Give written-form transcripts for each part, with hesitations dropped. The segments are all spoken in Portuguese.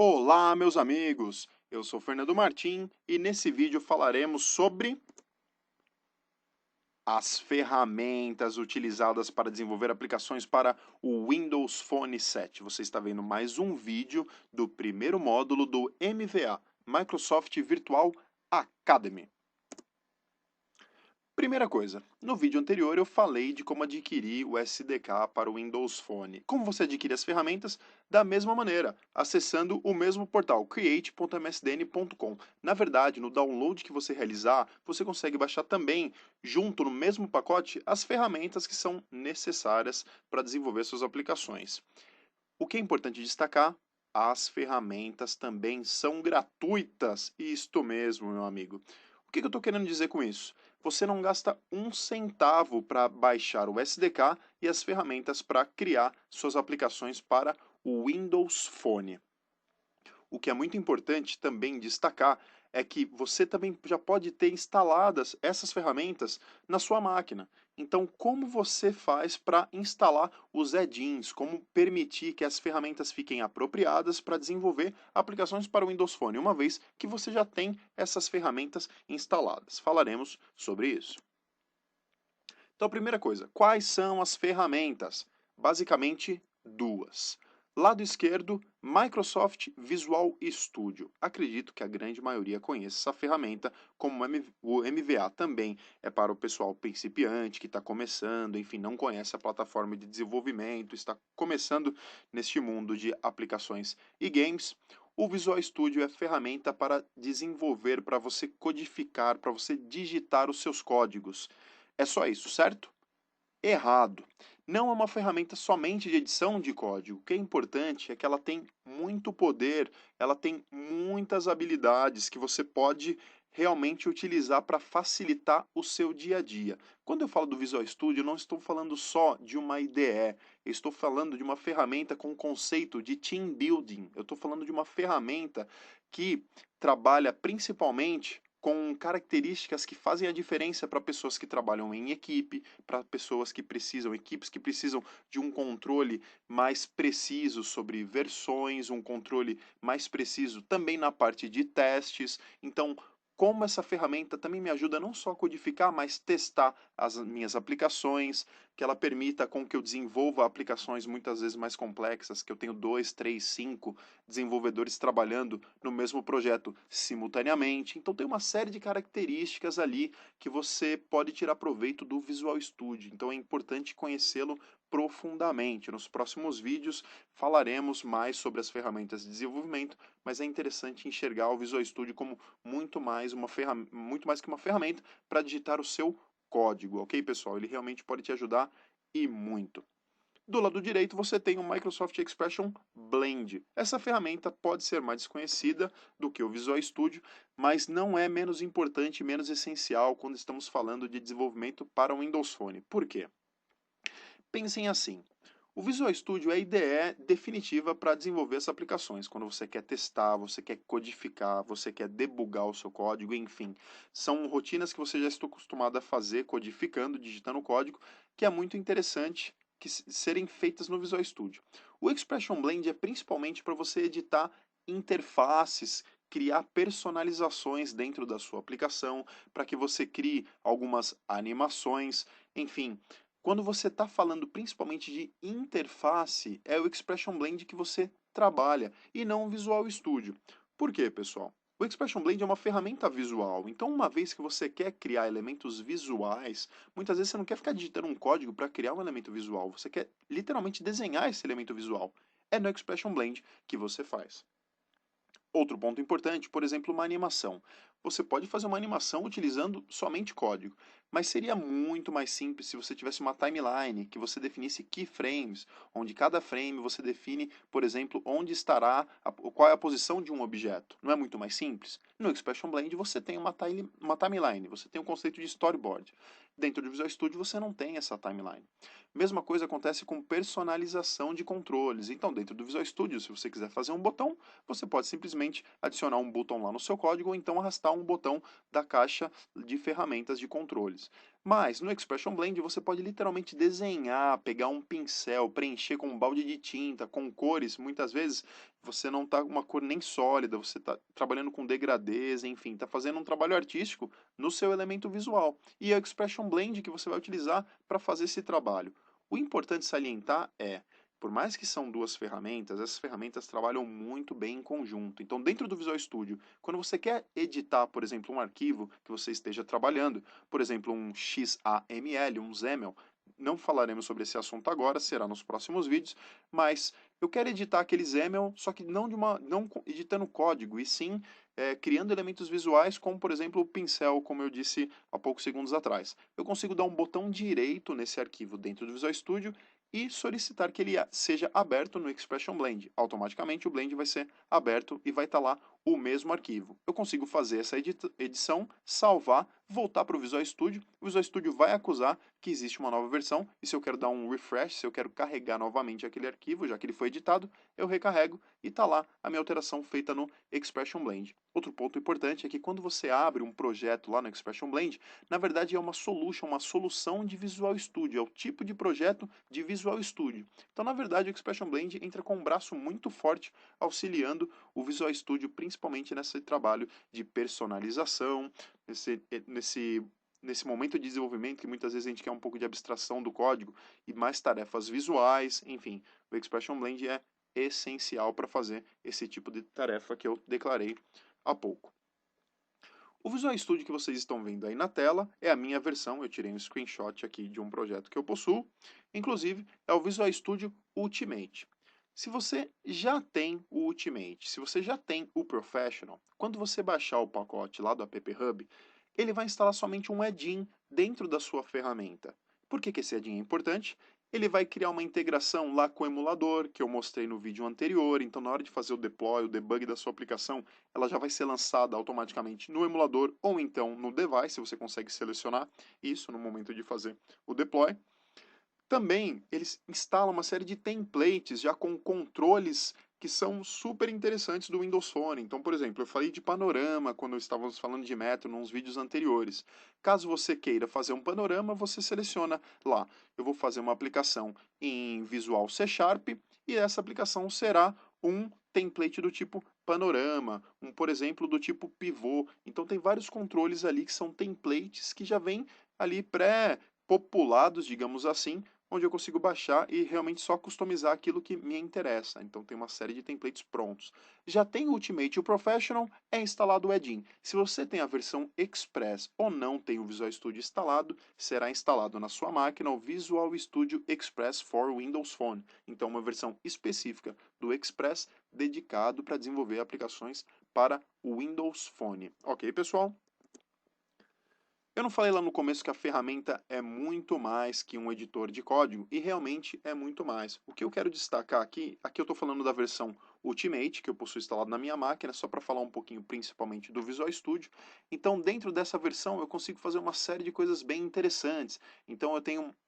Olá, meus amigos! Eu sou Fernando Martim e nesse vídeo falaremos sobre as ferramentas utilizadas para desenvolver aplicações para o Windows Phone 7. Você está vendo mais um vídeo do primeiro módulo do MVA, Microsoft Virtual Academy. Primeira coisa, no vídeo anterior eu falei de como adquirir o SDK para o Windows Phone. Como você adquire as ferramentas? Da mesma maneira, acessando o mesmo portal, create.msdn.com. Na verdade, no download que você realizar, você consegue baixar também, junto no mesmo pacote, as ferramentas que são necessárias para desenvolver suas aplicações. O que é importante destacar? As ferramentas também são gratuitas. Isto mesmo, meu amigo. O que eu estou querendo dizer com isso? Você não gasta um centavo para baixar o SDK e as ferramentas para criar suas aplicações para o Windows Phone. O que é muito importante também destacar é que você também já pode ter instaladas essas ferramentas na sua máquina. Então, como você faz para instalar os add-ins? Como permitir que as ferramentas fiquem apropriadas para desenvolver aplicações para o Windows Phone, uma vez que você já tem essas ferramentas instaladas? Falaremos sobre isso. Então, primeira coisa, quais são as ferramentas? Basicamente, duas. Lado esquerdo, Microsoft Visual Studio. Acredito que a grande maioria conheça essa ferramenta, como o MVA também é para o pessoal principiante que está começando, enfim, não conhece a plataforma de desenvolvimento, está começando neste mundo de aplicações e games. O Visual Studio é ferramenta para desenvolver, para você codificar, para você digitar os seus códigos. É só isso, certo? Errado. Não é uma ferramenta somente de edição de código. O que é importante é que ela tem muito poder, ela tem muitas habilidades que você pode realmente utilizar para facilitar o seu dia a dia. Quando eu falo do Visual Studio, eu não estou falando só de uma IDE, eu estou falando de uma ferramenta com conceito de team building. Eu estou falando de uma ferramenta que trabalha principalmente com características que fazem a diferença para pessoas que trabalham em equipe, para pessoas que precisam, equipes que precisam de um controle mais preciso sobre versões, um controle mais preciso também na parte de testes. Então, como essa ferramenta também me ajuda não só a codificar, mas testar as minhas aplicações, que ela permita com que eu desenvolva aplicações muitas vezes mais complexas, que eu tenho 2, 3, 5 desenvolvedores trabalhando no mesmo projeto simultaneamente. Então tem uma série de características ali que você pode tirar proveito do Visual Studio. Então é importante conhecê-lo profundamente. Nos próximos vídeos falaremos mais sobre as ferramentas de desenvolvimento, mas é interessante enxergar o Visual Studio como muito mais que uma ferramenta para digitar o seu código, ok, pessoal? Ele realmente pode te ajudar e muito. Do lado direito você tem o Microsoft Expression Blend. Essa ferramenta pode ser mais desconhecida do que o Visual Studio, mas não é menos importante e menos essencial quando estamos falando de desenvolvimento para o Windows Phone. Por quê? Pensem assim. O Visual Studio é a IDE definitiva para desenvolver as aplicações. Quando você quer testar, você quer codificar, você quer debugar o seu código, enfim. São rotinas que você já está acostumado a fazer, codificando, digitando o código, que é muito interessante que serem feitas no Visual Studio. O Expression Blend é principalmente para você editar interfaces, criar personalizações dentro da sua aplicação, para que você crie algumas animações, enfim. Quando você está falando principalmente de interface, é o Expression Blend que você trabalha e não o Visual Studio. Por quê, pessoal? O Expression Blend é uma ferramenta visual, então uma vez que você quer criar elementos visuais, muitas vezes você não quer ficar digitando um código para criar um elemento visual, você quer literalmente desenhar esse elemento visual. É no Expression Blend que você faz. Outro ponto importante, por exemplo, uma animação. Você pode fazer uma animação utilizando somente código, mas seria muito mais simples se você tivesse uma timeline, que você definisse keyframes, onde cada frame você define, por exemplo, onde estará, qual é a posição de um objeto. Não é muito mais simples? No Expression Blend você tem uma timeline, você tem um conceito de storyboard. Dentro do Visual Studio você não tem essa timeline. Mesma coisa acontece com personalização de controles. Então, dentro do Visual Studio, se você quiser fazer um botão, você pode simplesmente adicionar um botão lá no seu código ou então arrastar um botão da caixa de ferramentas de controles. Mas no Expression Blend você pode literalmente desenhar, pegar um pincel, preencher com um balde de tinta, com cores. Muitas vezes você não está com uma cor nem sólida, você está trabalhando com degradês, enfim, está fazendo um trabalho artístico no seu elemento visual. E é o Expression Blend que você vai utilizar para fazer esse trabalho. O importante salientar é, por mais que são duas ferramentas, essas ferramentas trabalham muito bem em conjunto. Então, dentro do Visual Studio, quando você quer editar, por exemplo, um arquivo que você esteja trabalhando, por exemplo, um XAML, um XAML, não falaremos sobre esse assunto agora, será nos próximos vídeos, mas eu quero editar aquele XAML, só que não editando código, e sim criando elementos visuais, como por exemplo o pincel, como eu disse há poucos segundos atrás. Eu consigo dar um botão direito nesse arquivo dentro do Visual Studio e solicitar que ele seja aberto no Expression Blend. Automaticamente o Blend vai ser aberto e vai estar lá o mesmo arquivo. Eu consigo fazer essa edição, salvar, voltar para o Visual Studio. O Visual Studio vai acusar que existe uma nova versão e se eu quero dar um refresh, se eu quero carregar novamente aquele arquivo, já que ele foi editado, eu recarrego e está lá a minha alteração feita no Expression Blend. Outro ponto importante é que quando você abre um projeto lá no Expression Blend, na verdade é uma solution, uma solução de Visual Studio, é o tipo de projeto de Visual Studio. Então, na verdade, o Expression Blend entra com um braço muito forte auxiliando o Visual Studio, principalmente nesse trabalho de personalização, nesse momento de desenvolvimento que muitas vezes a gente quer um pouco de abstração do código e mais tarefas visuais, enfim, o Expression Blend é essencial para fazer esse tipo de tarefa que eu declarei há pouco. O Visual Studio que vocês estão vendo aí na tela é a minha versão, eu tirei um screenshot aqui de um projeto que eu possuo, inclusive é o Visual Studio Ultimate. Se você já tem o Ultimate, se você já tem o Professional, quando você baixar o pacote lá do App Hub, ele vai instalar somente um add-in dentro da sua ferramenta. Por que esse add-in é importante? Ele vai criar uma integração lá com o emulador, que eu mostrei no vídeo anterior, então na hora de fazer o deploy, o debug da sua aplicação, ela já vai ser lançada automaticamente no emulador ou então no device, você consegue selecionar isso no momento de fazer o deploy. Também eles instalam uma série de templates já com controles que são super interessantes do Windows Phone. Então, por exemplo, eu falei de panorama quando estávamos falando de Metro nos vídeos anteriores. Caso você queira fazer um panorama, você seleciona lá. Eu vou fazer uma aplicação em Visual C Sharp e essa aplicação será um template do tipo panorama, por exemplo, do tipo pivô. Então tem vários controles ali que são templates que já vêm ali pré-populados, digamos assim, onde eu consigo baixar e realmente só customizar aquilo que me interessa. Então tem uma série de templates prontos. Já tem o Ultimate e o Professional, é instalado o add-in. Se você tem a versão Express ou não tem o Visual Studio instalado, será instalado na sua máquina o Visual Studio Express for Windows Phone. Então uma versão específica do Express dedicado para desenvolver aplicações para o Windows Phone. Ok, pessoal? Eu não falei lá no começo que a ferramenta é muito mais que um editor de código, e realmente é muito mais. O que eu quero destacar aqui eu estou falando da versão Ultimate, que eu possuo instalado na minha máquina, só para falar um pouquinho principalmente do Visual Studio. Então, dentro dessa versão, eu consigo fazer uma série de coisas bem interessantes. Então,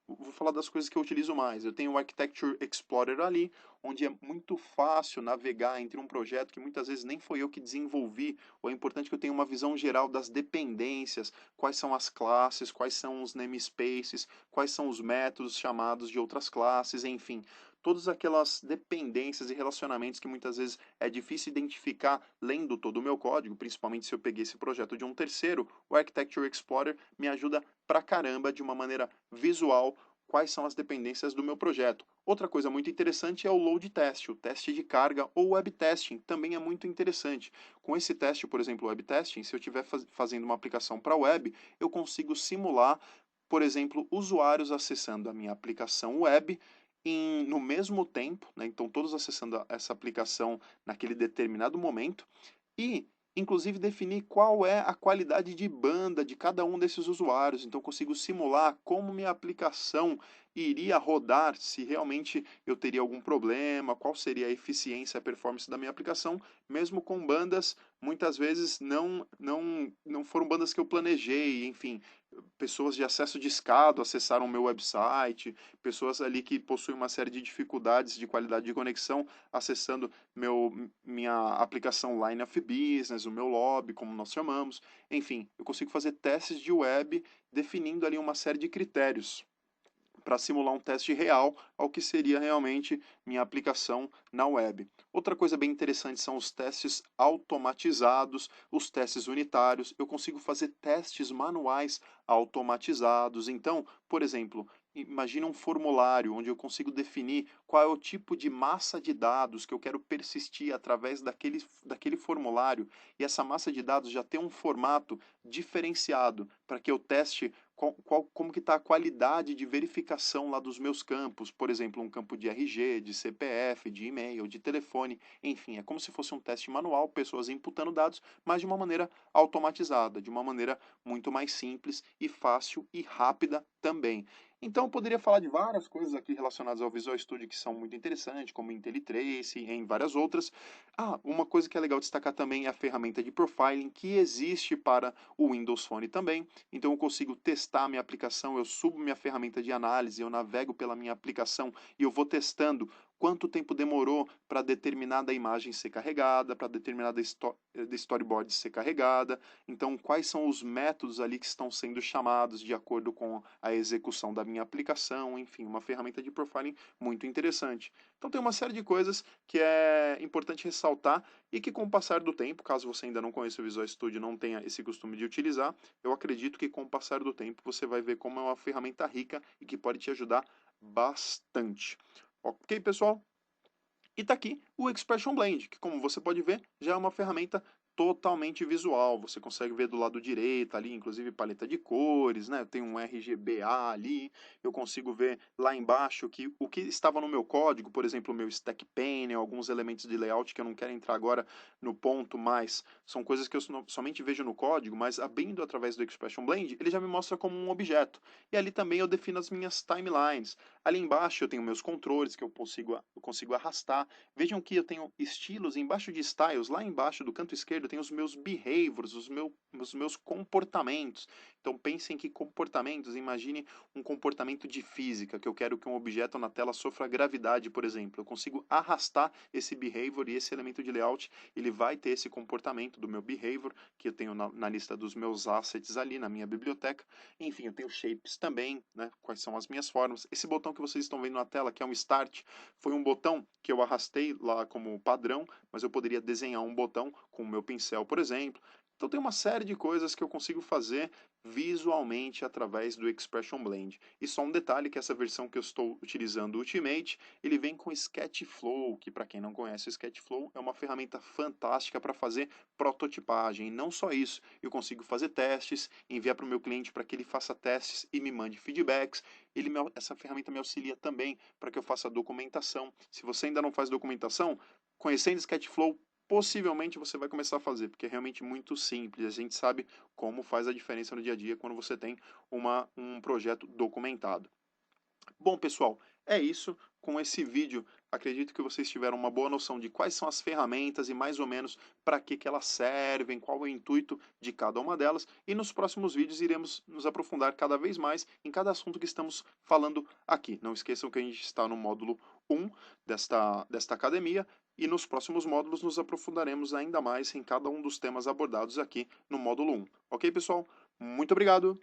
vou falar das coisas que eu utilizo mais. Eu tenho o Architecture Explorer ali, onde é muito fácil navegar entre um projeto que muitas vezes nem foi eu que desenvolvi, ou é importante que eu tenha uma visão geral das dependências, quais são as classes, quais são os namespaces, quais são os métodos chamados de outras classes, enfim, todas aquelas dependências e relacionamentos que muitas vezes é difícil identificar lendo todo o meu código, principalmente se eu peguei esse projeto de um terceiro, o Architecture Explorer me ajuda pra caramba de uma maneira visual quais são as dependências do meu projeto. Outra coisa muito interessante é o load test, o teste de carga ou web testing, também é muito interessante. Com esse teste, por exemplo, web testing, se eu estiver fazendo uma aplicação para web, eu consigo simular, por exemplo, usuários acessando a minha aplicação web no mesmo tempo, né? Então todos acessando essa aplicação naquele determinado momento, e inclusive definir qual é a qualidade de banda de cada um desses usuários. Então consigo simular como minha aplicação iria rodar, se realmente eu teria algum problema, qual seria a eficiência e a performance da minha aplicação, mesmo com bandas muitas vezes não foram bandas que eu planejei, enfim, pessoas de acesso discado acessaram o meu website, pessoas ali que possuem uma série de dificuldades de qualidade de conexão acessando minha aplicação Line of Business, o meu lobby, como nós chamamos. Enfim, eu consigo fazer testes de web definindo ali uma série de critérios para simular um teste real ao que seria realmente minha aplicação na web. Outra coisa bem interessante são os testes automatizados, os testes unitários. Eu consigo fazer testes manuais automatizados. Então, por exemplo, imagine um formulário onde eu consigo definir qual é o tipo de massa de dados que eu quero persistir através daquele formulário, e essa massa de dados já tem um formato diferenciado para que eu teste como que está a qualidade de verificação lá dos meus campos, por exemplo, um campo de RG, de CPF, de e-mail, de telefone, enfim, é como se fosse um teste manual, pessoas inputando dados, mas de uma maneira automatizada, de uma maneira muito mais simples e fácil e rápida também. Então, eu poderia falar de várias coisas aqui relacionadas ao Visual Studio que são muito interessantes, como IntelliTrace e em várias outras. Ah, uma coisa que é legal destacar também é a ferramenta de profiling que existe para o Windows Phone também. Então eu consigo testar a minha aplicação, eu subo minha ferramenta de análise, eu navego pela minha aplicação e eu vou testando quanto tempo demorou para determinada imagem ser carregada, para determinada storyboard ser carregada. Então, quais são os métodos ali que estão sendo chamados de acordo com a execução da minha aplicação, enfim, uma ferramenta de profiling muito interessante. Então, tem uma série de coisas que é importante ressaltar e que, com o passar do tempo, caso você ainda não conheça o Visual Studio e não tenha esse costume de utilizar, eu acredito que com o passar do tempo você vai ver como é uma ferramenta rica e que pode te ajudar bastante. Ok, pessoal? E está aqui o Expression Blend, que como você pode ver, já é uma ferramenta totalmente visual. Você consegue ver do lado direito ali, inclusive paleta de cores, né? Tem um RGBA ali. Eu consigo ver lá embaixo que o que estava no meu código, por exemplo, o meu stack pane, alguns elementos de layout que eu não quero entrar agora no ponto, mas são coisas que eu somente vejo no código, mas abrindo através do Expression Blend, ele já me mostra como um objeto. E ali também eu defino as minhas timelines. Ali embaixo eu tenho meus controles que eu consigo arrastar. Vejam que eu tenho estilos embaixo de styles, lá embaixo do canto esquerdo tem os meus behaviors, os meus comportamentos. Então pensem que comportamentos, imagine um comportamento de física, que eu quero que um objeto na tela sofra gravidade, por exemplo. Eu consigo arrastar esse behavior e esse elemento de layout, ele vai ter esse comportamento do meu behavior, que eu tenho na lista dos meus assets ali, na minha biblioteca. Enfim, eu tenho shapes também, né? Quais são as minhas formas. Esse botão que vocês estão vendo na tela, que é um Start, foi um botão que eu arrastei lá como padrão, mas eu poderia desenhar um botão com o meu pincel, por exemplo. Então tem uma série de coisas que eu consigo fazer visualmente através do Expression Blend. E só um detalhe que essa versão que eu estou utilizando, o Ultimate, ele vem com Sketchflow, que para quem não conhece o Sketchflow é uma ferramenta fantástica para fazer prototipagem. E não só isso, eu consigo fazer testes, enviar para o meu cliente para que ele faça testes e me mande feedbacks. Essa ferramenta me auxilia também para que eu faça documentação. Se você ainda não faz documentação, conhecendo Sketchflow, possivelmente você vai começar a fazer, porque é realmente muito simples. A gente sabe como faz a diferença no dia a dia quando você tem um projeto documentado. Bom, pessoal, é isso. Com esse vídeo, acredito que vocês tiveram uma boa noção de quais são as ferramentas e mais ou menos para que elas servem, qual é o intuito de cada uma delas. E nos próximos vídeos iremos nos aprofundar cada vez mais em cada assunto que estamos falando aqui. Não esqueçam que a gente está no módulo 1 desta academia e nos próximos módulos nos aprofundaremos ainda mais em cada um dos temas abordados aqui no módulo 1. Ok, pessoal? Muito obrigado